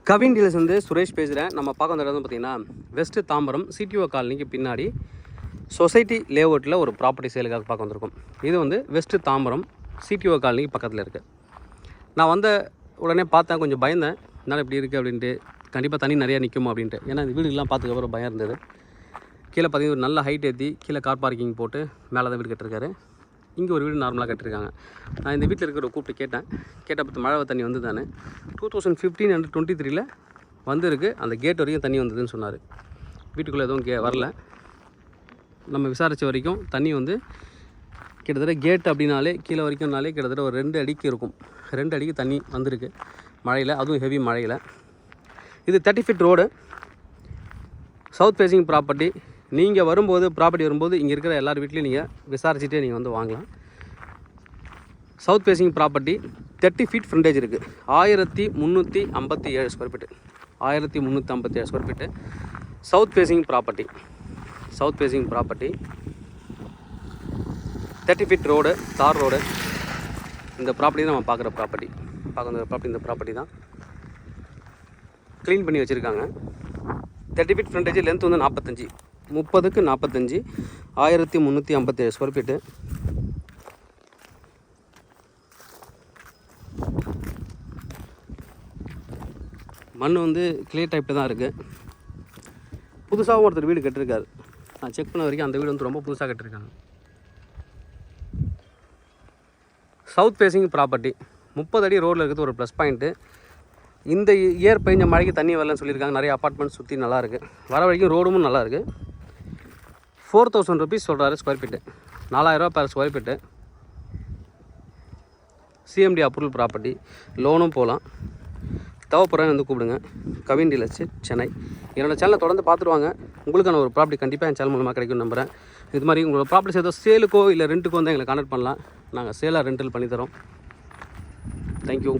Kavin dealers வந்து சுரேஷ் பேசுகிறேன். நம்ம பார்க்க வந்த இடம் பார்த்தீங்கன்னா வெஸ்ட் தாம்பரம் சிடிஓ காலனிக்கு பின்னாடி சொசைட்டி லேஅவுட்டில் ஒரு ப்ராப்பர்ட்டி சேலுக்காக பார்க்க வந்திருக்கோம். இது வந்து வெஸ்ட் தாம்பரம் சிடிஓ காலனிக்கு பக்கத்தில் இருக்குது. நான் வந்த உடனே பார்த்தேன், கொஞ்சம் பயந்தேன், என்னால் இப்படி இருக்குது அப்படின்ட்டு. கண்டிப்பாக தண்ணி நிறையா நிற்குமா அப்படின்ட்டு. ஏன்னா இந்த வீடுகள்லாம் பார்த்துக்கப்புறம் பயம் இருந்தது. கீழே பார்த்தீங்கன்னா ஒரு நல்ல ஹைட் ஏற்றி கீழே கார் பார்க்கிங் போட்டு மேலே தான் வீடு கட்டிருக்காரு. இங்கே ஒரு வீடு நார்மலாக கட்டிருக்காங்க. நான் இந்த வீட்டில் இருக்கிற கூப்பிட்டு கேட்ட பார்த்து மழை தண்ணி வந்து தானே 2015 and 23 வந்துருக்கு. அந்த கேட் வரைக்கும் தண்ணி வந்ததுன்னு சொன்னார். வீட்டுக்குள்ளே எதுவும் வரல. நம்ம விசாரித்த வரைக்கும் தண்ணி வந்து கிட்டத்தட்ட கேட் அப்படின்னாலே கீழே வரைக்கும்னாலே கிட்டத்தட்ட ஒரு 2 அடிக்கு இருக்கும். 2 அடிக்கு தண்ணி வந்திருக்கு மழையில், அதுவும் ஹெவி மழையில். இது 30 feet road, south facing property. நீங்கள் ப்ராப்பர்ட்டி வரும்போது இங்கே இருக்கிற எல்லார் வீட்லேயும் நீங்கள் விசாரிச்சுட்டே நீங்கள் வந்து வாங்கலாம். South facing property 30 feet frontage இருக்குது. 1357 square feet. 1357 square feet south facing property. 30 feet road, தார் ரோடு. இந்த ப்ராப்பர்ட்டி தான் நம்ம பார்க்குற ப்ராப்பர்ட்டி. இந்த ப்ராப்பர்ட்டி தான் க்ளீன் பண்ணி வச்சுருக்காங்க. 30 feet ஃப்ரண்டேஜ், லென்த் வந்து 45, 30க்கு 45, 1357 ஸ்கொயர் ஃபீட்டு. மண் வந்து கிளே டைப்பில் தான் இருக்குது. புதுசாகவும் ஒருத்தர் வீடு கட்டிருக்காரு. நான் செக் பண்ண வரைக்கும் அந்த வீடு வந்து ரொம்ப புதுசாக கட்டிருக்காங்க. சவுத் ஃபேஸிங் ப்ராப்பர்ட்டி 30 அடி ரோடில் இருக்கிறது ஒரு ப்ளஸ் பாயிண்ட்டு. இந்த இயர் பெஞ்ச மழைக்கு தண்ணி வரலன்னு சொல்லியிருக்காங்க. நிறைய அப்பார்ட்மெண்ட்ஸ் சுற்றி நல்லாயிருக்கு. வர வரைக்கும் ரோடும் நல்லாயிருக்கு. 4000 rupees சொல்கிறாரு square feet. 4000 per square feet. CMDA approval property. லோனும் போகலாம். தேவைப்படுறேன் வந்து கூப்பிடுங்க. கவின் டீலர்ஸ், சென்னை. என்னோடய சேனலை தொடர்ந்து பார்த்துருவாங்க. உங்களுக்கான ஒரு ப்ராப்பர்ட்டி கண்டிப்பாக என் சேனல் மூலமாக கிடைக்கும்னு நம்புகிறேன். இது மாதிரி உங்களோட ப்ராப்பர்ட்டிஸ் ஏதோ சேலுக்கோ இல்லை ரெண்ட்டுக்கோ வந்து எங்களை கான்டாக்ட் பண்ணலாம். நாங்கள் சேலாக ரெண்டல் பண்ணித்தரோம். தேங்க்யூ.